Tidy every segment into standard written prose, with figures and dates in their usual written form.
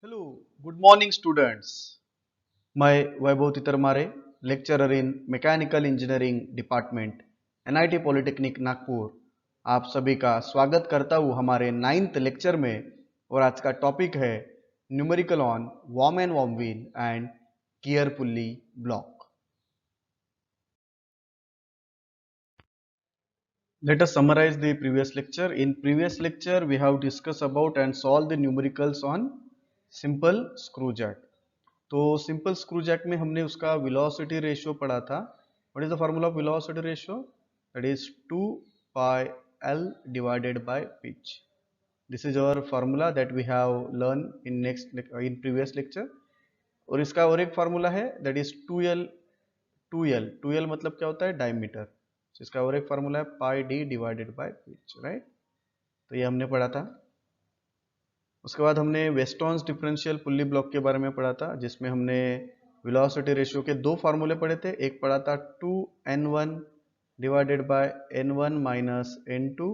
Hello, good morning students. मैं वैभव Titarmare, lecturer in Mechanical Engineering Department, NIT Polytechnic Nagpur, आप सभी का स्वागत करता हूँ हमारे 9th लेक्चर में। और आज का टॉपिक है numerical on worm and worm wheel and gear pulley block. Let us summarize the previous lecture. In previous lecture, we have discussed about and solved the numericals on simple screw jack. तो simple screw jack में हमने उसका velocity ratio पढ़ा था। What is the formula of velocity ratio? That is 2 pi L divided by pitch. This is our formula that we have learn in previous lecture. और इसका और एक फार्मूला है दैट इज 2L मतलब क्या होता है? डायमीटर। तो इसका और एक फार्मूला है pi D divided by pitch, right? तो ये हमने पढ़ा था। उसके बाद हमने वेस्टॉन्स डिफरेंशियल पुल्ली ब्लॉक के बारे में पढ़ा था, जिसमें हमने वेलोसिटी रेशियो के दो फार्मूले पढ़े थे। एक पढ़ा था 2n1 divided by n1 minus n2,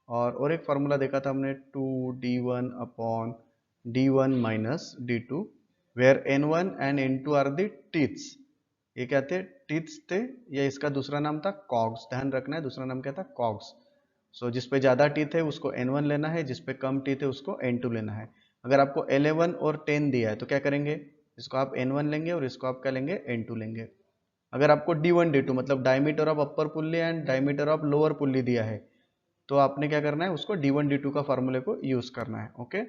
और एक फार्मूला देखा था हमने 2d1 upon d1 minus d2, where n1 and n2 are the teeths. ये क्या थे? टीथ्स थे। या इसका दूसरा नाम था कॉग्स। ध्यान रखना है, दूसरा नाम क्या था? कॉग्स। सो जिस पे ज़्यादा टीथ है उसको n1 लेना है, जिस पे कम टीथ है उसको n2 लेना है। अगर आपको 11 और 10 दिया है तो क्या करेंगे? इसको आप n1 लेंगे और इसको आप क्या लेंगे? n2 लेंगे। अगर आपको d1 d2 मतलब diameter of upper pulley and diameter of lower pulley दिया है, तो आपने क्या करना है? उसको d1 d2 का फार्मूले को यूज करना है। ओके,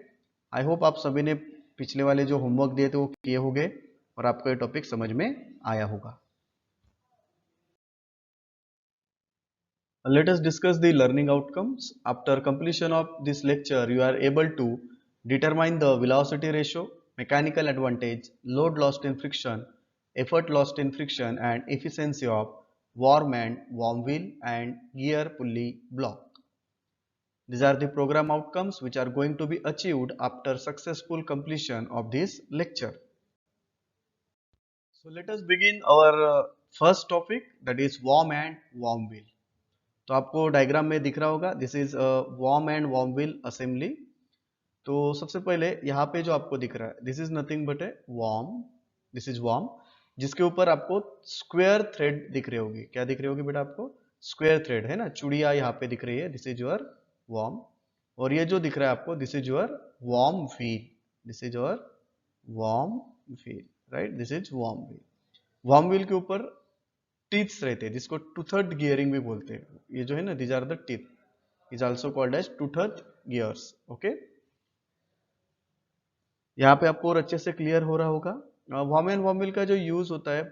आई होप आप सभी ने पिछले वाले जो होमवर्क दिए थे वो किए होंगे और आपको ये टॉपिक समझ में आया होगा। Let us discuss the learning outcomes. After completion of this lecture, you are able to determine the velocity ratio, mechanical advantage, load lost in friction, effort lost in friction, and efficiency of worm and worm wheel and gear pulley block. These are the program outcomes which are going to be achieved after successful completion of this lecture. So let us begin our first topic, that is worm and worm wheel. तो आपको diagram में दिख रहा होगा, this is worm and worm wheel assembly. तो सबसे पहले यहाँ पे जो आपको दिख रहा है, this is nothing but a worm. This is worm, जिसके ऊपर आपको स्क्वायर थ्रेड दिख रही होगी। क्या दिख रही होगी बेटा आपको? स्क्वायर थ्रेड है ना, चूड़िया यहाँ पे दिख रही है। This is your worm. और ये जो दिख रहा है आपको, this is your worm wheel. This is your worm wheel, right? This is worm wheel. Worm wheel के ऊपर टीथ्स रहते हैं, जिसको टूथर्ड गियरिंग भी बोलते हैं। ये जो है ना, these are the teeth, is also called as टूथर्ड गियर्स। ओके, यहाँ पे आपको और अच्छे से क्लियर हो रहा होगा। वॉर्म एंड वॉर्म व्हील का जो यूज होता है,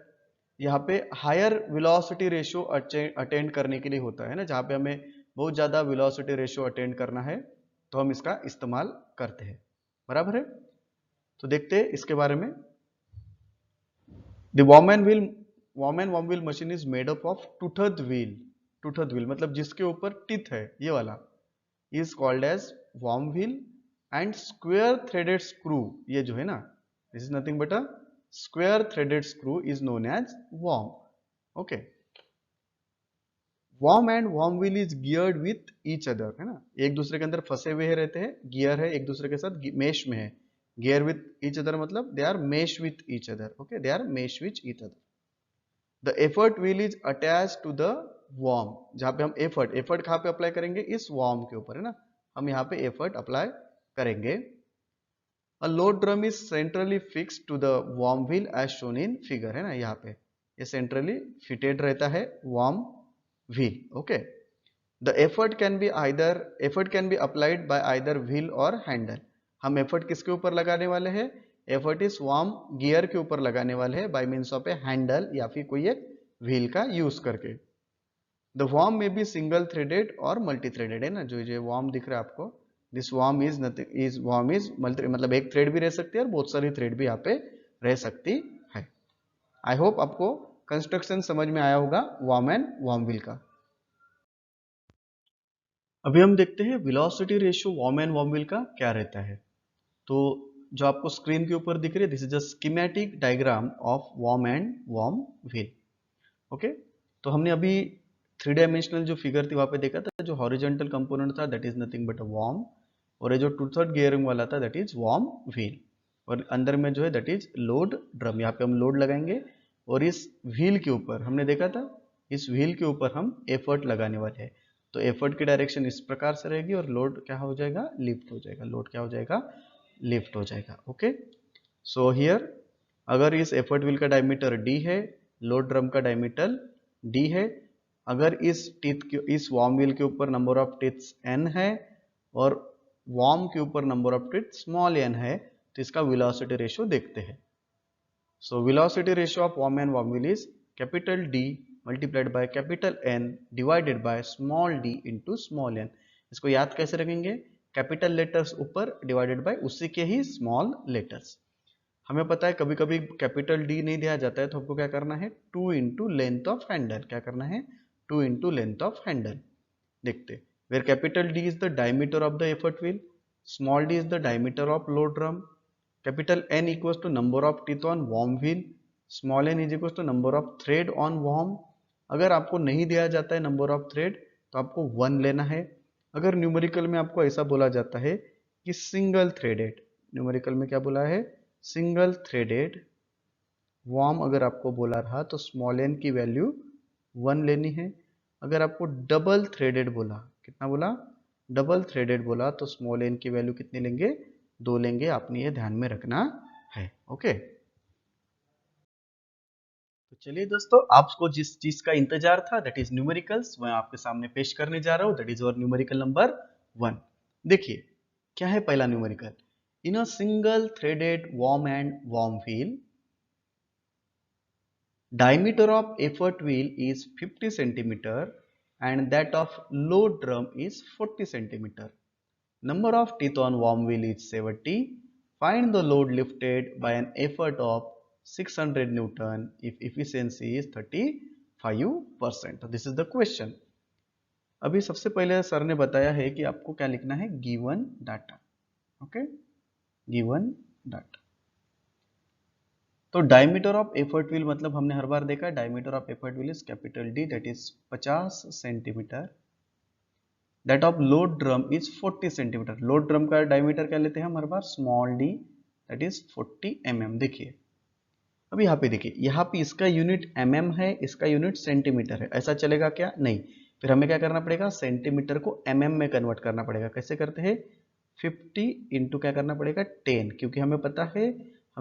यहाँ पे हायर वेलोसिटी रेशियो अटेंड करने के लिए होता है ना। जहाँ पे हमें बहुत ज्यादा वेलोसिटी रेशियो अटेंड करना है तो हम इसका इस्तेमाल करते हैं, बराबर है? तो देखते हैं इसके बारे में। The warm and worm wheel machine is made up of टूथर्ड wheel. टूथर्ड wheel मतलब जिसके ऊपर टीथ है, ये वाला, is called as warm wheel. And square threaded screw, ये जो है ना, this is nothing but a square threaded screw is known as warm. Okay, warm and worm wheel is geared with each other, है ना, एक दूसरे के अंदर फंसे हुए रहते हैं। गियर है एक दूसरे के साथ, मेश में है। गियर विथ ईच अदर मतलब they are mesh with each other. Okay, they are mesh with each other. The effort wheel is attach to the worm. जहां पे हम एफर्ट कहां पे अप्लाई करेंगे? इस वॉर्म के ऊपर, है ना। हम यहाँ पे एफर्ट अप्लाई करेंगे। A load drum is centrally fix to the worm wheel as shown in figure, है ना। यहाँ पे ये सेंट्रली फिटेड रहता है worm wheel. Okay, the effort can be applied by either wheel और हैंडल। हम एफर्ट किसके ऊपर लगाने वाले हैं? एफर्ट इस वॉर्म गियर के ऊपर लगाने वाले हैं by means of A handle या फिर कोई एक व्हील का यूज करके। द वॉर्म में बी सिंगल थ्रेडेड और मल्टी थ्रेडेड, है ना। जो ये वॉर्म दिख रहा है आपको, this worm is nothing is worm is multi, मतलब एक थ्रेड भी रह सकती है और बहुत सारी थ्रेड भी यहाँ पे रह सकती है। आई होप आपको कंस्ट्रक्शन समझ में आया होगा वॉर्म एंड वॉर्म व्हील का। अभी हम देखते हैं velocity ratio worm and worm wheel का क्या रहता है। तो जो आपको स्क्रीन के ऊपर दिख रही है, this is a schematic diagram of worm and worm wheel. Okay, तो हमने अभी 3 डायमेंशनल जो फिगर थी वहां पे देखा था, जो हॉरिजॉन्टल कंपोनेंट था that is nothing but a worm, और ये जो टू थर्ड गियरिंग वाला था दैट इज वॉर्म व्हील। और अंदर में जो है दैट इज लोड ड्रम। यहाँ पे हम लोड लगाएंगे और इस व्हील के ऊपर हमने देखा था, इस व्हील के ऊपर हम एफर्ट लगाने वाले हैं। तो एफर्ट की डायरेक्शन इस प्रकार से रहेगी और लोड क्या हो जाएगा, लिफ्ट हो जाएगा। लोड क्या हो जाएगा, लिफ्ट हो जाएगा। ओके, सो हियर अगर इस एफर्ट व्हील का डायमीटर d है, लोड ड्रम का डायमीटर d है, अगर इस टीथ के, इस वॉर्म व्हील के ऊपर नंबर ऑफ टीथ्स n है और वॉर्म के ऊपर number of teeth small n है, तो इसका वेलोसिटी रेशियो देखते हैं। So velocity ratio of worm and worm wheel is capital D multiplied by capital N divided by small d into small n। इसको याद कैसे रखेंगे, कैपिटल लेटर्स ऊपर डिवाइडेड बाय उसी के ही स्मॉल लेटर्स। हमें पता है कभी कभी कैपिटल D नहीं दिया जाता है, तो हमको क्या करना है, 2 इंटू लेंथ ऑफ हैंडल। क्या करना है, 2 इंटू लेंथ ऑफ हैंडल। देखते, where capital D is the diameter of the effort wheel, small d is the diameter of load drum, capital N equals to number of teeth on worm wheel, small n is equals to number of thread on worm. अगर आपको नहीं दिया जाता है number of thread, तो आपको 1 लेना है। अगर न्यूमेरिकल में आपको ऐसा बोला जाता है कि सिंगल थ्रेडेड, न्यूमेरिकल में क्या बोला है, सिंगल थ्रेडेड वॉर्म अगर आपको बोला रहा तो स्मॉल n की वैल्यू 1 लेनी है। अगर आपको डबल थ्रेडेड बोला, कितना बोला, डबल थ्रेडेड बोला, तो स्मॉल n की वैल्यू कितनी लेंगे, 2 लेंगे। आपने ये ध्यान में रखना है। ओके, तो चलिए दोस्तों, आपको जिस चीज का इंतजार था दैट इज न्यूमेरिकल्स, मैं आपके सामने पेश करने जा रहा हूं। दैट इज और न्यूमेरिकल नंबर 1। देखिए क्या है पहला numerical, in a single threaded worm and worm wheel diameter of effort wheel is 50 centimeter and that of load drum is 40 centimeter. Number of teeth on worm wheel is 70. Find the load lifted by an effort of 600 Newton if efficiency is 35%. So this is the question. अभी सबसे पहले sir ने बताया है कि आपको क्या लिखना है, given data. Okay, given data. तो डायमीटर ऑफ एफर्ट व्हील मतलब हमने हर बार देखा, diameter of effort wheel is capital D that is 50 centimetre, that of load drum is 40 centimetre. Load drum का डायमीटर क्या लेते हैं हम हर बार, small d that is 40 mm। देखिए अब यहाँ पे देखिए, यहाँ पे इसका यूनिट mm है, इसका यूनिट सेंटीमीटर है, ऐसा चलेगा क्या, नहीं। फिर हमें क्या करना पड़ेगा, सेंटीमीटर को mm में कन्वर्ट करना पड़ेगा। कैसे करते हैं, 50 इंटू क्या करना पड़ेगा, 10, क्योंकि हमें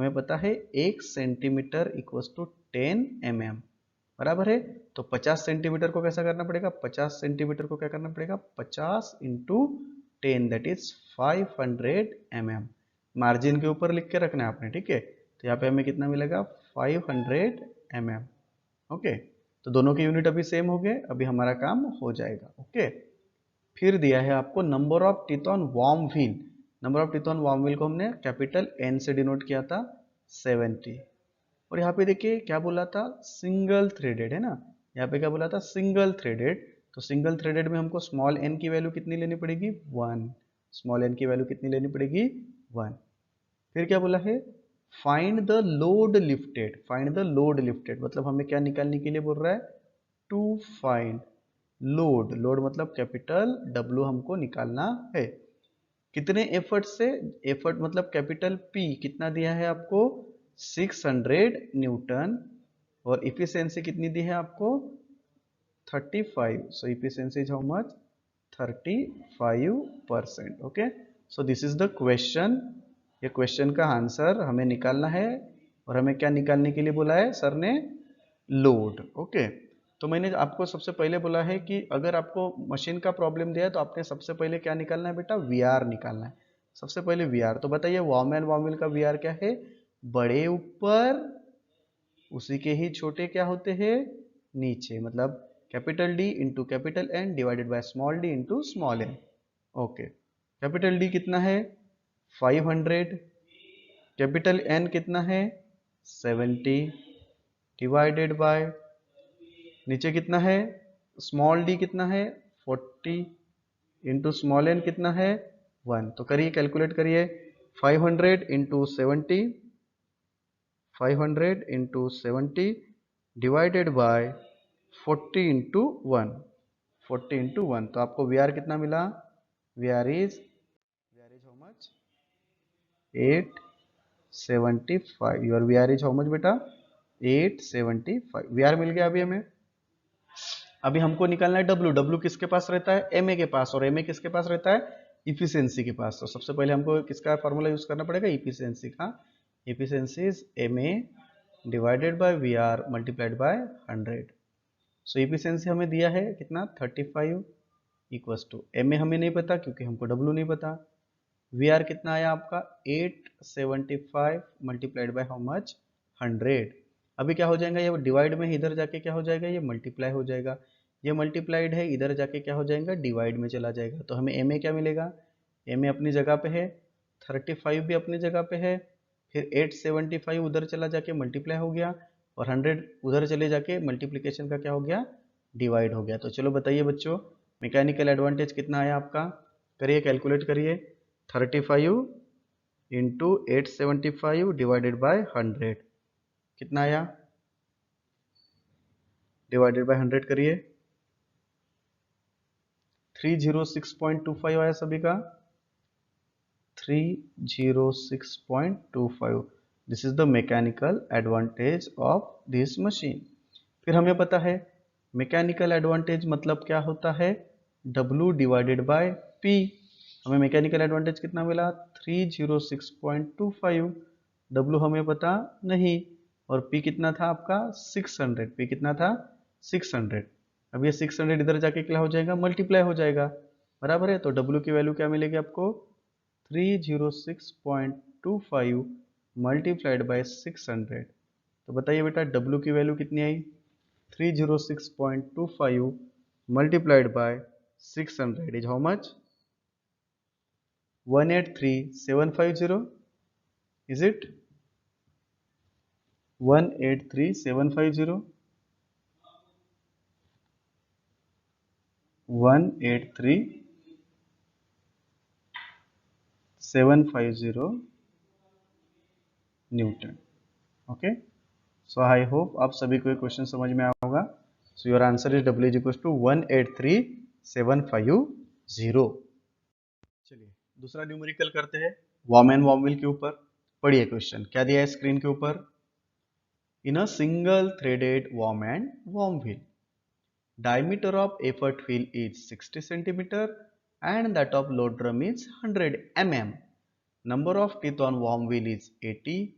पता है 1 सेंटीमीटर इक्वल्स टू 10 mm बराबर है। तो 50 सेंटीमीटर को कैसा करना पड़ेगा, 50 सेंटीमीटर को क्या करना पड़ेगा, 50 into 10 that is 500 mm। Margin के ऊपर लिख के रखना है आपने, ठीक है। तो यहाँ पे हमें कितना मिलेगा, 500 mm। ओके, तो दोनों के यूनिट अभी सेम हो गए, अभी हमारा काम हो जाएगा। ओके, फिर दिया है आपको number of teeth on worm wheel. Number of teeth on worm wheel को हमने कैपिटल N से डिनोट किया था, 70। और यहाँ पे देखिए क्या बोला था, सिंगल थ्रेडेड है ना, यहाँ पे क्या बोला था, सिंगल थ्रेडेड। तो सिंगल थ्रेडेड में हमको स्मॉल n की वैल्यू कितनी लेनी पड़ेगी, 1। स्मॉल n की वैल्यू कितनी लेनी पड़ेगी, 1। फिर क्या बोला है, find the load lifted. Find the load lifted मतलब हमें क्या निकालने के लिए बोल रहा है, टू फाइंड लोड। लोड मतलब कैपिटल W हमको निकालना है। कितने एफर्ट से, एफर्ट मतलब कैपिटल P कितना दिया है आपको, 600 न्यूटन, और इफिशियंसी कितनी दी है आपको, 35। So efficiency is how much, 35%। Okay, so this is the question. ये क्वेश्चन का आंसर हमें निकालना है, और हमें क्या निकालने के लिए बोला है सर ने, लोड। ओके, तो मैंने आपको सबसे पहले बोला है कि अगर आपको मशीन का प्रॉब्लम दिया है तो आपने सबसे पहले क्या निकालना है बेटा, VR निकालना है। सबसे पहले VR, तो बताइए वॉर्म एंड वॉर्म व्हील का VR क्या है, बड़े ऊपर उसी के ही छोटे क्या होते हैं, नीचे। मतलब capital D into capital N divided by small d into small n। Okay, capital D कितना है, 500, कैपिटल N कितना है, 70 डिवाइडेड बाय, नीचे कितना है, स्मॉल d कितना है, 40 इंटू स्मॉल n कितना है, 1। तो करिए, कैलकुलेट करिए, 500 into 70, 500 into 70 divided by 40 into 1, 40 into 1। तो आपको VR कितना मिला, VR is how much, 8 875। Your V R is how much बेटा? 875। वी आर मिल गया अभी हमें। अभी हमको निकालना है डब्ल्यू। डब्ल्यू किसके पास रहता है? एम ए के पास। और एम ए किसके पास रहता है? इफिशियंसी के पास। तो सबसे पहले हमको किसका फॉर्मूला यूज करना पड़ेगा? इफिशियंसी का। Efficiency is M A divided by V are multiplied by 100। So efficiency हमें दिया है कितना? 35 इक्वल्स टू एम ए हमें नहीं पता क्योंकि हमको डब्ल्यू नहीं पता। वी आर कितना आया आपका? 875 मल्टीप्लाइड बाय हाउ मच? 100। अभी क्या हो जाएगा? ये डिवाइड में इधर जाके क्या हो जाएगा? ये मल्टीप्लाई हो जाएगा। ये मल्टीप्लाइड है, इधर जाके क्या हो जाएगा? डिवाइड में चला जाएगा। तो हमें एम ए क्या मिलेगा? एम ए अपनी जगह पे है, 35 भी अपनी जगह पे है, फिर 875 उधर चला जाके मल्टीप्लाई हो गया, और 100 उधर चले जाके मल्टीप्लीकेशन का क्या हो गया? डिवाइड हो गया। तो चलो बताइए बच्चों, मैकेनिकल एडवांटेज कितना आया आपका? करिए, कैलकुलेट करिए। 35 इंटू 875 डिवाइडेड बाय 100 कितना आया? डिवाइडेड बाय 100 करिए। 306.25 आया सभी का। 306.25। This is the mechanical advantage of this machine. फिर हमें पता है मैकेनिकल एडवांटेज मतलब क्या होता है? W divided by P। हमें मैकेनिकल एडवांटेज कितना मिला? 306.25। W हमें पता नहीं, और P कितना था आपका? 600। P कितना था? 600। अब ये 600 इधर जाके क्या हो जाएगा? मल्टीप्लाई हो जाएगा, बराबर है। तो W की वैल्यू क्या मिलेगी आपको? 306.25 मल्टीप्लाइड बाय 600। तो बताइए बेटा W की वैल्यू कितनी आई? 306.25 multiplied by 600 is how much? 183750. Is it 183750? 183750 newton. Okay, so I hope आप सभी को ये क्वेश्चन समझ में आया होगा। So your answer is W is equal to 183750। चलिए दूसरा न्यूमेरिकल करते हैं वॉम एंड वॉम व्हील के ऊपर। पढ़िए क्वेश्चन क्या दिया है स्क्रीन के ऊपर। In a single threaded worm and worm wheel, diameter of effort wheel is 60 centimeter and that of load drum is 100 mm. Number of teeth on worm wheel is 80.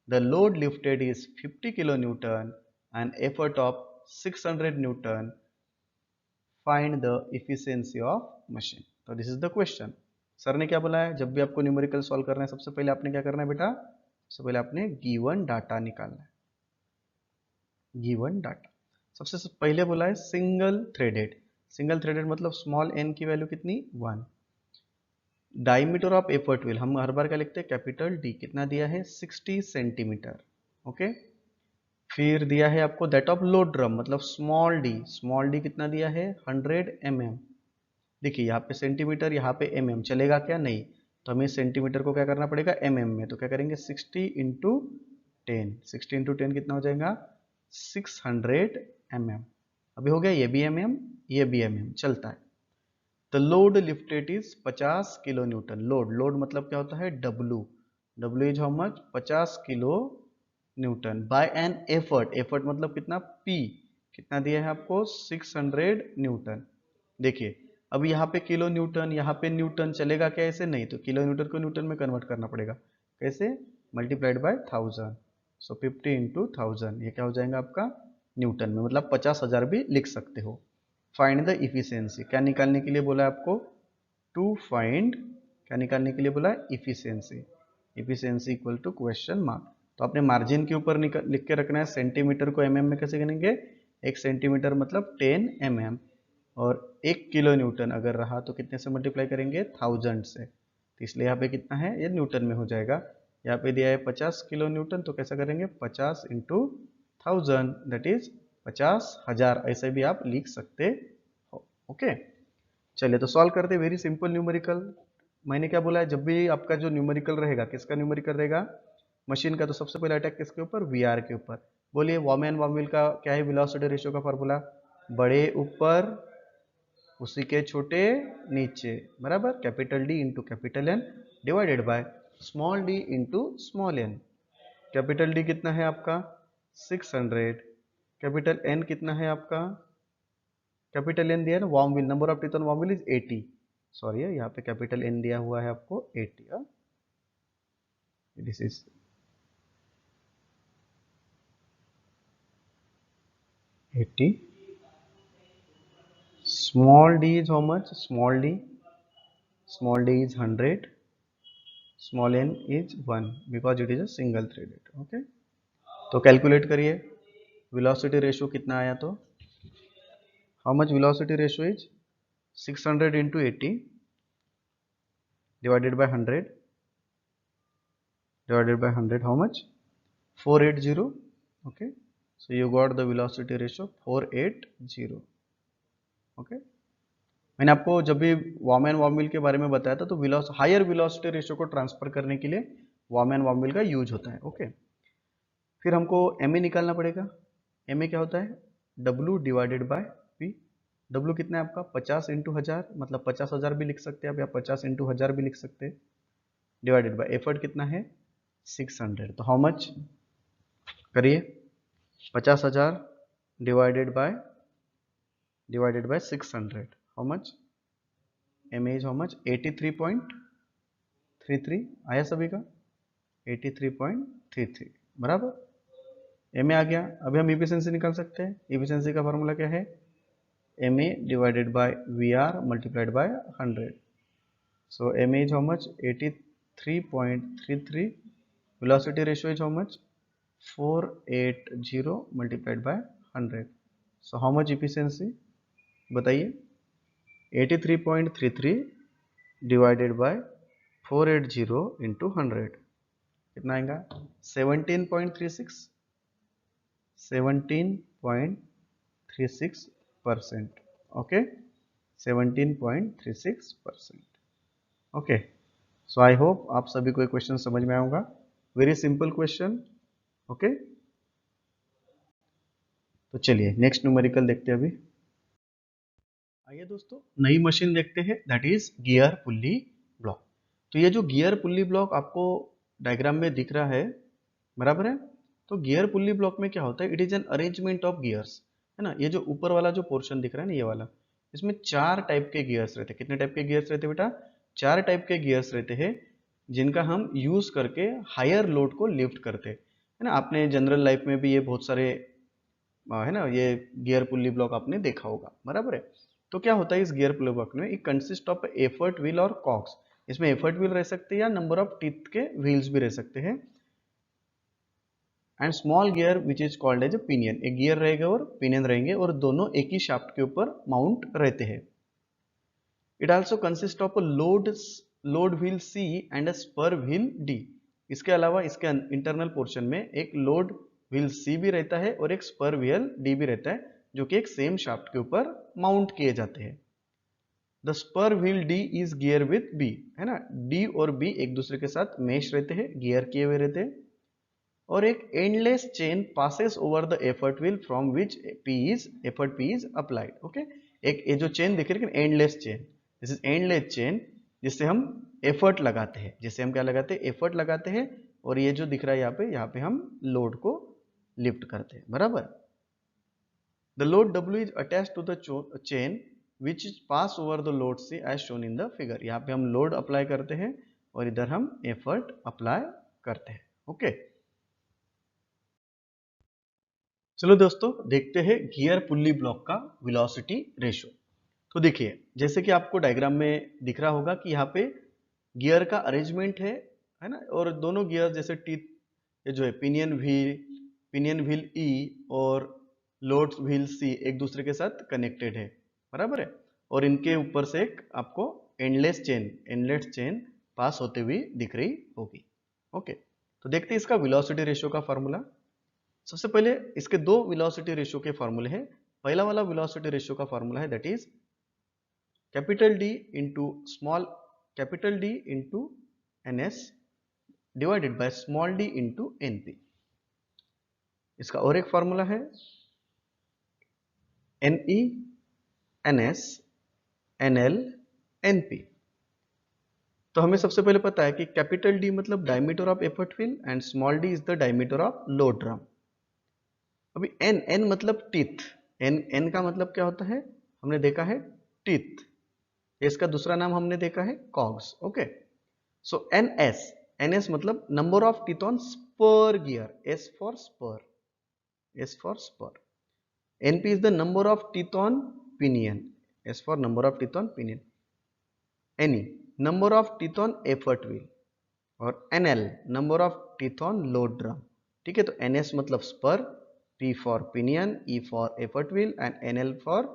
The load lifted is 50 kilonewton and effort of 600 newton. Find the efficiency of machine. So this is the question. Sir ने क्या बोला है? जब भी आपको numerical solve करना है सबसे पहले आपने क्या करना है बेटा? सबसे पहले आपने गिवन डाटा निकालना है। गिवन डाटा सबसे पहले बोला है सिंगल थ्रेडेड। सिंगल थ्रेडेड मतलब स्मॉल एन की वैल्यू कितनी? 1। डायमीटर ऑफ एफर्ट व्हील हम हर बार क्या लिखते हैं? Capital D. कितना दिया है? 60 सेंटीमीटर। ओके, फिर दिया है आपको दैट ऑफ लोड ड्रम मतलब स्मॉल डी। स्मॉल डी कितना दिया है? 100 mm। देखिए यहाँ पे सेंटीमीटर, यहाँ पे mm, चलेगा क्या? नहीं। तो हमें सेंटीमीटर को क्या करना पड़ेगा? mm में। तो क्या करेंगे? 60 इंटू 10। 60 इंटू 10 कितना हो जाएगा? 600 mm। अभी हो गया, ये भी mm, ये भी mm, चलता है। The load lifted is 50 kilo newton. Load, load मतलब क्या होता है? W। W is how much? 50 kilo newton by an effort. Effort मतलब कितना? P। कितना दिया है आपको? 600 न्यूटन। देखिए अब यहाँ पे किलो न्यूटन, यहाँ पे न्यूटन, चलेगा क्या ऐसे? नहीं। तो किलो न्यूटन को न्यूटन में कन्वर्ट करना पड़ेगा। कैसे? Multiplied by 1000। सो 50 इंटू 1000 ये क्या हो जाएगा आपका? न्यूटन में, मतलब 50,000 भी लिख सकते हो। फाइंड द इफिशियंसी, क्या निकालने के लिए बोला है आपको? टू फाइंड, क्या निकालने के लिए बोला है? Efficiency. Efficiency equal to question mark. तो आपने मार्जिन के ऊपर लिख के रखना है। सेंटीमीटर को mm में कैसे गिनेंगे? 1 सेंटीमीटर मतलब 10 mm, और 1 किलो न्यूटन अगर रहा तो कितने से मल्टीप्लाई करेंगे? 1000 से। तो इसलिए यहाँ पे कितना है? ये न्यूटन में हो जाएगा। यहाँ पे दिया है 50 किलो न्यूटन, तो कैसा करेंगे? 50 इंटू 1000 दैट इज 50,000। ऐसे भी आप लिख सकते हो। ओके, चलिए तो सॉल्व करते। Very simple numerical. मैंने क्या बोला है? जब भी आपका जो न्यूमेरिकल रहेगा, किसका न्यूमेरिकल रहेगा? मशीन का। तो सबसे पहले अटैक किसके ऊपर? वीआर के ऊपर। बोलिए वॉम एंड वॉम व्हील का क्या है? वेलोसिटी रेशियो का फॉर्मूला, बड़े ऊपर उसी के छोटे नीचे, बराबर। Capital D into capital N divided by small D into small N. Capital D कितना है आपका 600, कैपिटल एन कितना है आपका, कैपिटल एन दिया है ना warm wheel, number of teeth on warm wheel is 80, sorry है यहाँ पे कैपिटल एन दिया हुआ है आपको 80, this is 80, small d is how much, small d is 100, small n is 1 because it is a single threaded, okay। तो calculate करिए velocity ratio कितना आया, तो how much velocity ratio is 600 into 80 divided by 100 how much 480, okay, so you got the velocity ratio 480, okay। मैंने आपको जब भी warm and warm wheel के बारे में बताया था तो हायर वेलोसिटी रेशियो को ट्रांसफर करने के लिए वार्म एंड वार्म व्हील का यूज होता है, ओके। फिर हमको एम निकालना पड़ेगा। एम क्या होता है W divided by P। W कितना है आपका 50 इंटू 1000, मतलब 50,000 भी लिख सकते हैं आप, या 50 इंटू 1000 भी लिख सकते हैं, डिवाइडेड बाय एफर्ट कितना है 600। तो हाउ मच करिए 50,000 divided by 600, how much M is how much 83.33 आया सभी का 83.33 बराबर। एम आ गया। अभी हम इफिशिएंसी निकाल सकते हैं। इफिशिएंसी का फॉर्मूला क्या है M A divided by V are multiplied by 100। So M is how much 83.33, velocity ratio is how much 480 multiplied by 100। So how much efficiency बताइए 83.33 डिवाइडेड बाय 480 इंटू 100 कितना आएगा 17.36, 17.36%, okay 17.36%, okay. So I hope आप सभी को ये question समझ में आएगा। Very simple question, okay. तो चलिए नेक्स्ट न्यूमेरिकल देखते हैं अभी। आइए दोस्तों नई मशीन देखते हैं, that is gear pulley block. तो ये जो गियर पुल्ली ब्लॉक आपको डायग्राम में दिख रहा है बराबर है, तो गियर पुल्ली ब्लॉक में क्या होता है it is an arrangement of gears, है ना। ये जो ऊपर वाला जो पोर्शन दिख रहा है ना ये वाला, इसमें 4 टाइप के गियर्स रहते हैं। कितने टाइप के गियर्स रहते हैं बेटा 4 टाइप के गियर्स रहते हैं, जिनका हम यूज करके हायर लोड को लिफ्ट करते हैं, है ना। आपने जनरल लाइफ में भी ये बहुत सारे है ना ये गियर पुल्ली ब्लॉक आपने देखा होगा बराबर है। तो क्या होता है इस गियर पुल्ली ब्लॉक में, it consist of effort wheel और कॉक्स। इसमें एफर्ट व्हील रह सकते हैं या नंबर ऑफ टीथ के व्हील्स भी रह सकते हैं, and small gear which is called as a pinion. एक गियर रहेगा और पिनियन रहेंगे और दोनों एक ही शाफ्ट के ऊपर माउंट रहते हैं। It also consist of load wheel C and a spur wheel D. इसके अलावा इसके इंटरनल पोर्शन में एक लोड व्हील सी भी रहता है और एक स्पर व्हील डी भी रहता है, जो कि एक सेम शाफ्ट के ऊपर माउंट किए जाते हैं। The spur wheel D is gear with B, है ना। डी और बी एक दूसरे के साथ मेश रहते हैं, गियर किए हुए रहते हैं, और एक endless chain passes over the effort wheel from which effort P is applied, okay. एक ये जो चेन दिख रही है endless chain, this is endless chain, जिससे हम एफर्ट लगाते हैं, जिससे हम क्या लगाते हैं एफर्ट लगाते हैं, और ये जो दिख रहा है यहाँ पे हम लोड को लिफ्ट करते हैं बराबर। The load W is attach to the chain which is pass over the load C as shown in the figure. यहाँ पे हम लोड अप्लाई करते हैं और इधर हम एफर्ट अप्लाई करते हैं, ओके। चलो दोस्तों देखते हैं गियर पुल्ली ब्लॉक का वेलोसिटी रेशियो। तो देखिए जैसे कि आपको डायग्राम में दिख रहा होगा कि यहाँ पे गियर का अरेंजमेंट है ना, और दोनों गियर जैसे टीथ ये जो है पिनियन व्हील ई और लोड व्हील सी एक दूसरे के साथ कनेक्टेड है बराबर है, और इनके ऊपर से एक आपको एंडलेस चेन पास होते हुए दिख रही होगी, ओके। तो देखते हैं इसका वेलोसिटी रेशियो का फॉर्मूला। सबसे पहले इसके दो वेलोसिटी रेशियो के फॉर्मूले हैं। पहला वाला वेलोसिटी रेशियो का फॉर्मूला है that is capital D into NS divided by small D into NP. इसका और एक फॉर्मूला है एनई एनएस एनएल एनपी। तो हमें सबसे पहले पता है कि कैपिटल डी मतलब diameter of effort wheel and small D is the diameter of load drum. अभी एन, एन मतलब टीथ, एन, एन का मतलब क्या होता है, हमने देखा है टीथ, इसका दूसरा नाम हमने देखा है cogs. Okay, so N S, N S मतलब number of teeth on spur gear, S for spur, S for spur. NP is the number of teeth on pinion, S for number of teeth on pinion. NE number of teeth on effort wheel, और NL number of teeth on load drum. ठीक है, तो NS मतलब spur, P for pinion, E for effort wheel and NL for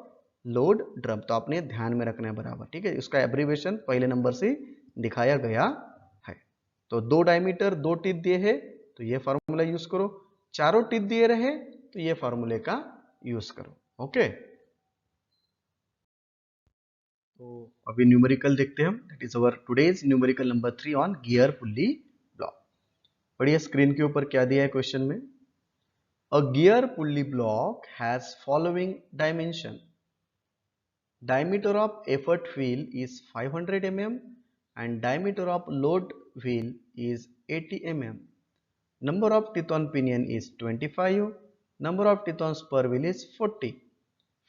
load drum. तो आपने ध्यान में रखना है बराबर। ठीक है, उसका एब्रीवेशन पहले नंबर से दिखाया गया है। तो दो डायमीटर, दो टीथ दिए हैं तो ये फॉर्मूला यूज करो, चारों टीथ दिए रहे तो ये फॉर्मूले का यूज करो। ओके, तो अभी न्यूमेरिकल देखते हैं हम, that is our today's numerical number 3 on gear pulley block. बढ़िया, स्क्रीन के ऊपर क्या दिया है क्वेश्चन में, अ gear pulley block has following dimension, diameter of effort wheel is 500 mm and diameter of load wheel is 80 mm. Number of teeth on pinion is 25, number of teeth on spur wheel is 40.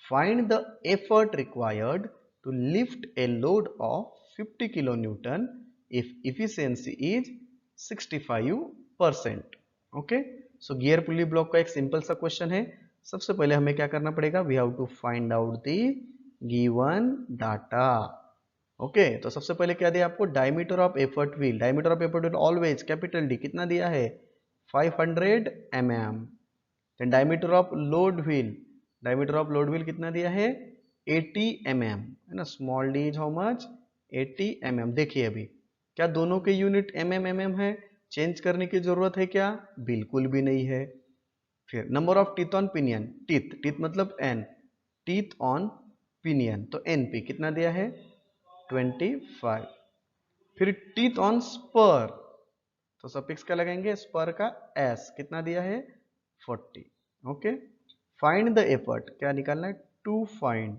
Find the effort required to lift a load of 50 kilonewton if efficiency is 65%. Okay, so gear pulley block का एक simple सा question है। सबसे पहले हमें क्या करना पड़ेगा, we have to find out the given data. Okay, तो सबसे पहले क्या दिया आपको, diameter of effort wheel, diameter of effort wheel always capital D कितना दिया है 500 mm। Then diameter of load wheel, diameter of load wheel कितना दिया है 80 mm, है ना, small D is how much 80 mm। देखिए अभी क्या दोनों के यूनिट mm है, चेंज करने की जरूरत है क्या, बिल्कुल भी नहीं है। फिर number of teeth on pinion, teeth, teeth मतलब एन, टीथ ऑन पिनियन तो एनपी कितना दिया है 25। फिर टीथ ऑन स्पर तो सफिक्स क्या लगाएंगे, स्पर का एस कितना दिया है 40। ओके, फाइंड द एफर्ट, क्या निकालना है, टू फाइंड,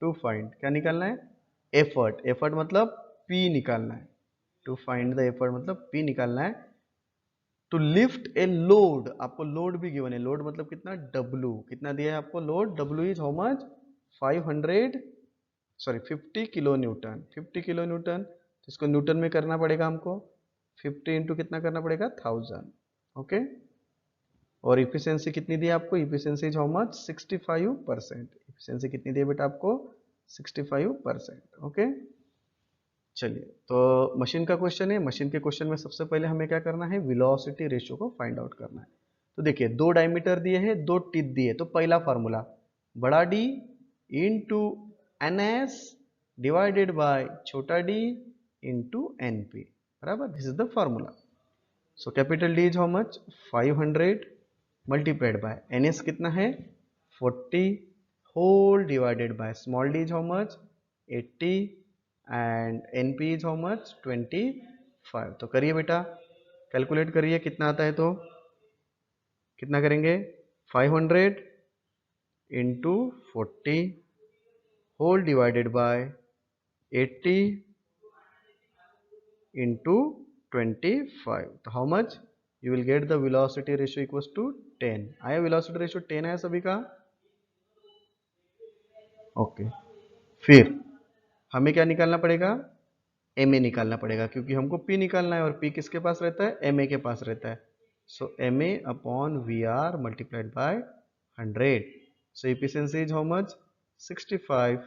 टू फाइंड क्या निकालना है, एफर्ट, एफर्ट मतलब पी निकालना है, टू फाइंड द एफर्ट मतलब पी निकालना है। टू लिफ्ट ए लोड, आपको लोड भी गिवन है, लोड मतलब कितना डब्लू, कितना दिया है आपको load, W is how much 500, sorry 50 kilo Newton, 50 kilo Newton, तो इसको न्यूटन में करना पड़ेगा हमको, 50 इंटू कितना करना पड़ेगा 1000। ओके, और इफिशियंसी कितनी दी है आपको, efficiency is how much 65%, efficiency कितनी दी है बेटा आपको 65%। ओके, चलिए, तो मशीन का क्वेश्चन है, मशीन के क्वेश्चन में सबसे पहले हमें क्या करना है, वेलोसिटी रेशियो को फाइंड आउट करना है। तो देखिए दो डायमीटर दिए हैं, दो टीथ दिए, तो पहला फार्मूला बड़ा D into N S divided by छोटा डी इंटू एन पी, बराबर, this is the formula. So capital D is how much 500 multiplied by N S कितना है 40 whole divided by small D is how much 80 and NP is how much 25। तो करिए बेटा, calculate करिए कितना आता है, तो कितना करेंगे 500 into 40 whole divided by 80 into 25, तो how much you will get the velocity ratio equals to 10। आया वेलोसिटी रेशियो 10 आया सभी का। ओके, फिर हमें क्या निकालना पड़ेगा, एम ए निकालना पड़ेगा, क्योंकि हमको पी निकालना है और पी किसके पास रहता है, एम ए के पास रहता है। So M A upon we are multiplied by 100। So efficiency is how much 65,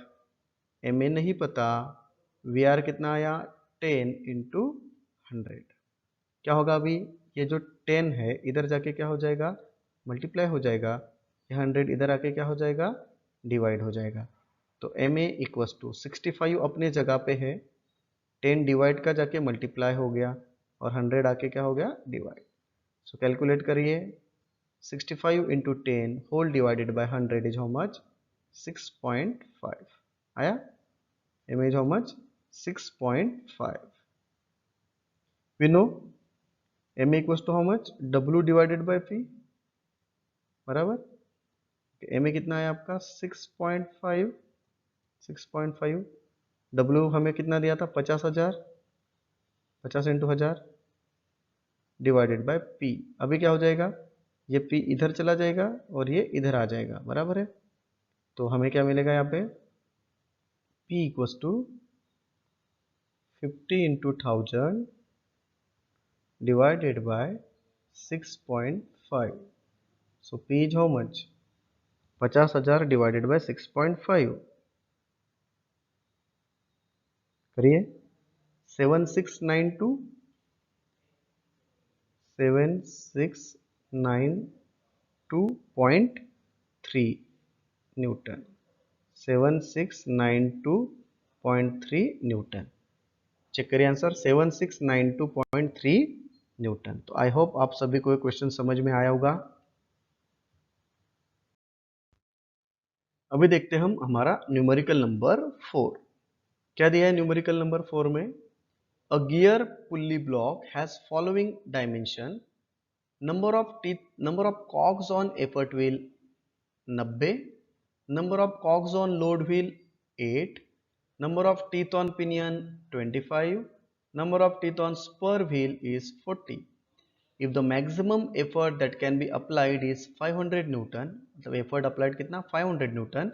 M A नहीं पता, वी आर कितना आया 10 इंटू 100। क्या होगा अभी, ये जो 10 है इधर जाके क्या हो जाएगा, मल्टीप्लाई हो जाएगा, ये 100 इधर आके क्या हो जाएगा, डिवाइड हो जाएगा। तो एम ए इक्वस टू 65 अपने जगह पे है, 10 डिवाइड का जाके मल्टीप्लाई हो गया और 100 आके क्या हो गया डिवाइड। सो कैलकुलेट करिए 65 into 10 whole divided by 100 is how much 6.5 आया, M is how much 6.5। We know M equals to how much W divided by P, बराबर, एम ए कितना है आपका 6.5, 6.5, डब्ल्यू हमें कितना दिया था 50,000, 50 इंटू 1000 डिवाइडेड बाय P। अभी क्या हो जाएगा, ये P इधर चला जाएगा और ये इधर आ जाएगा, बराबर है। तो हमें क्या मिलेगा यहाँ पे, P equals to 50 into 1000 divided by 6.5. So P is how much? 50,000 divided by 6.5. करिए 7692.3 न्यूटन, 7692.3 न्यूटन। चेक करिए आंसर 7692.3 न्यूटन। तो आई होप आप सभी को क्वेश्चन समझ में आया होगा। अभी देखते हैं हम हमारा न्यूमेरिकल नंबर 4 क्या दिया है। न्यूमेरिकल नंबर 4 में अ gear pulley block has following dimension, number of teeth, number of cogs on effort wheel 90, number of cogs on load wheel 8, number of teeth on pinion 25, number of teeth on spur wheel is 40. If the maximum effort that can be applied is 500 Newton, मतलब effort applied कितना 500 Newton,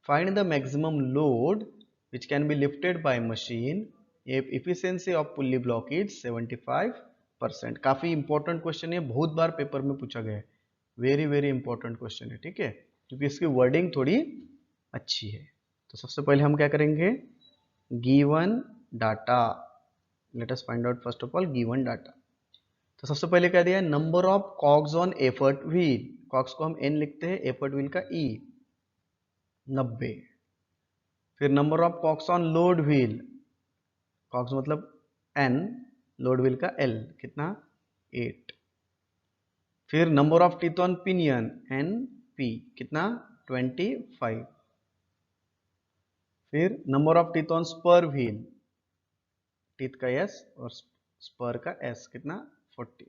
find the maximum load which can be lifted by machine if efficiency of pulley block is 75%। काफी important question है, बहुत बार paper में पूछा गया है, very very important question है, ठीक है, क्योंकि इसकी वर्डिंग थोड़ी अच्छी है। तो सबसे पहले हम क्या करेंगे, given data, let us find out first of all given data. तो सबसे पहले क्या दिया है, number of cogs on effort wheel, COGS को हम एन लिखते हैं, एफर्ट व्हील का ई 90। फिर number of cogs on load wheel, cogs मतलब एन, लोड व्हील का एल कितना 8। फिर number of teeth on pinion N P कितना 25। फिर number of teeth on spur wheel, teeth का एस और स्पर का एस कितना 40।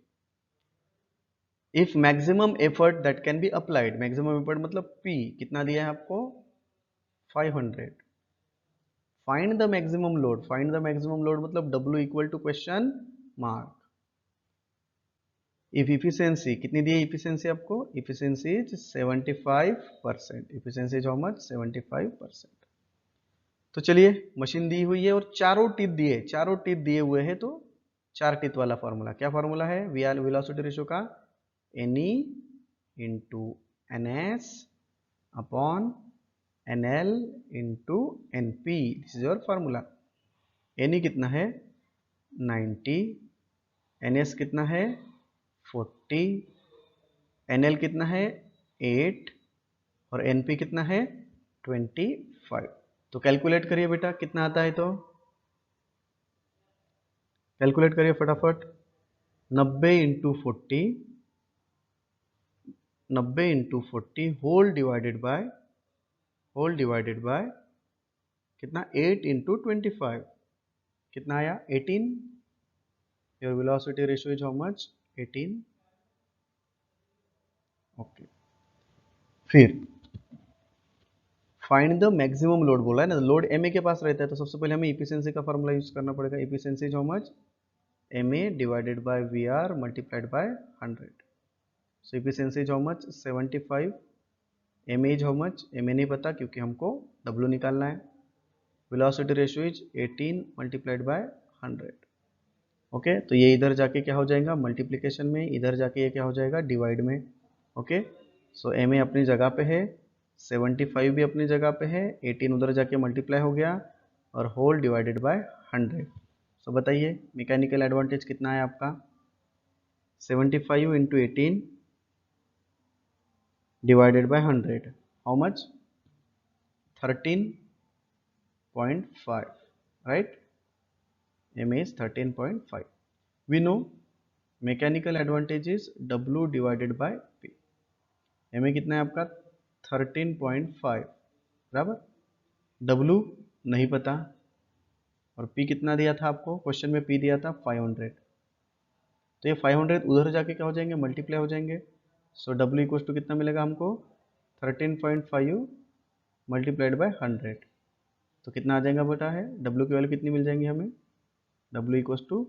If maximum effort that can be applied, maximum effort मतलब P कितना दिया है आपको 500। Find the maximum load, find the maximum load मतलब W equal to question mark. If efficiency कितनी दी है, इफिशियंसी आपको, efficiency is 75%, efficiency is how much 75%। तो चलिए मशीन दी हुई है और चारों टीथ दिए, चारों टीथ दिए हुए हैं, तो चार टीथ वाला फॉर्मूला क्या फॉर्मूला है, वेलोसिटी रेशियो का NE into NS upon NL into NP, this is your formula. NE कितना है 90, NS कितना है 40, NL कितना है 8 और NP कितना है 25। तो कैलकुलेट करिए बेटा कितना आता है, तो कैलकुलेट करिए फटाफट। 90 into 40, 90 into 40 whole divided by कितना 8 इंटू 25 कितना आया 18। Your velocity ratio is how much 18। Okay, फिर फाइंड द मैक्सिमम लोड बोला है ना, लोड एमए के पास रहता है, तो सबसे पहले हमें इफिशियंसी का फॉर्मूला यूज करना पड़ेगा। Efficiency is how much MA divided by VR multiplied by 100। So efficiency is how much 75, MA is how much, MA नहीं पता क्योंकि हमको डब्ल्यू निकालना है। Velocity ratio is 18 multiplied by 100। Okay, तो ये इधर जाके क्या हो जाएगा मल्टीप्लिकेशन में, इधर जाके ये क्या हो जाएगा डिवाइड में। ओके, सो एमए अपनी जगह पे है, 75 भी अपनी जगह पे है, 18 उधर जाके मल्टीप्लाई हो गया और होल डिवाइडेड बाय 100। सो बताइए मैकेनिकल एडवांटेज कितना है आपका, 75 into 18 divided by 100 how much 13.5, right? MA is 13.5. We know mechanical advantage is W divided by P. MA कितना है आपका 13.5, बराबर। W नहीं पता और P कितना दिया था आपको, क्वेश्चन में P दिया था 500, तो ये 500 उधर जाके क्या हो जाएंगे मल्टीप्लाई हो जाएंगे। सो W इक्वल टू कितना मिलेगा हमको 13.5 मल्टीप्लाइड बाय 100, तो कितना आ जाएगा बेटा है W की वैल्यू कितनी मिल जाएंगी हमें, W equal to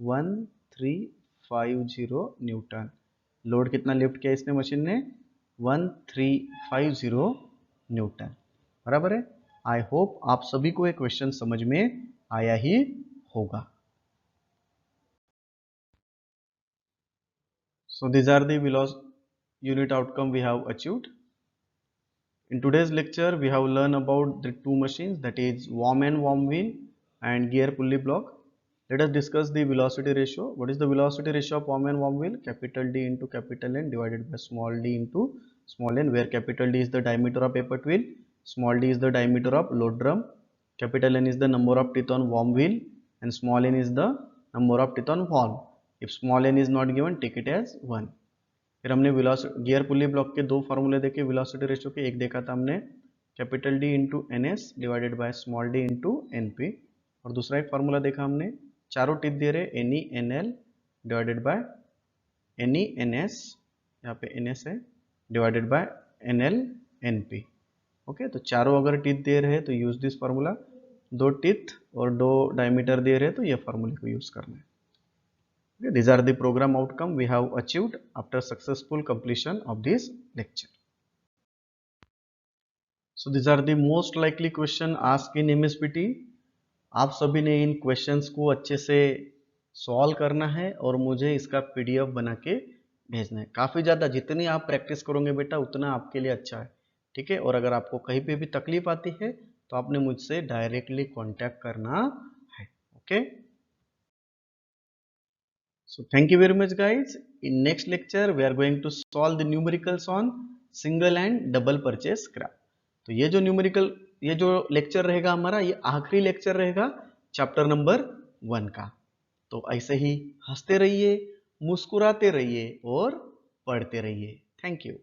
1350 newton. Load कितना लिफ्ट किया इसने मशीन ने? 1350 न्यूटन। बराबर है। आई होप आप सभी को ये क्वेश्चन समझ में आया ही होगा। So these are the unit outcome we have achieved. In today's lecture, we have learned about the two machines, that is worm and worm wheel and gear pulley block. Let us discuss the velocity ratio. What is the velocity ratio of worm and worm wheel? Capital D into capital N divided by small d into small n, where capital D is the diameter of pivot wheel, small d is the diameter of load drum, capital N is the number of teeth on worm wheel, and small n is the number of teeth on worm. If small n is not given, take it as 1. फिर हमने gear पुली block के दो फार्मूले देखे velocity ratio के। एक देखा था हमने capital D into N S divided by small D into N P, और दूसरा एक फार्मूला देखा हमने, चारों टिप दे रहे N E N L divided by N E N S, यहाँ पे एन एस है, divided by N L N P. Okay, तो चारों अगर टिथ दे रहे तो यूज दिस फार्मूला, दो टिथ और दो डायमीटर दे रहे तो ये फार्मूले को यूज करना है। Okay, these are the program outcome we have achieved after successful completion of this lecture. So these are the most likely question asked in MSPT. आप सभी ने इन क्वेश्चंस को अच्छे से सॉल्व करना है और मुझे इसका PDF बना के भेजना है। काफ़ी ज़्यादा जितनी आप प्रैक्टिस करोगे बेटा उतना आपके लिए अच्छा है, ठीक है। और अगर आपको कहीं पे भी तकलीफ आती है तो आपने मुझसे डायरेक्टली कांटेक्ट करना है। Okay, so thank you very much guys. In next lecture we are going to solve the numericals on single and double purchase scrap. तो ये जो न्यूमेरिकल, ये जो लेक्चर रहेगा हमारा, ये आखिरी लेक्चर रहेगा चैप्टर नंबर 1 का। तो ऐसे ही हंसते रहिए, मुस्कुराते रहिए और पढ़ते रहिए। Thank you.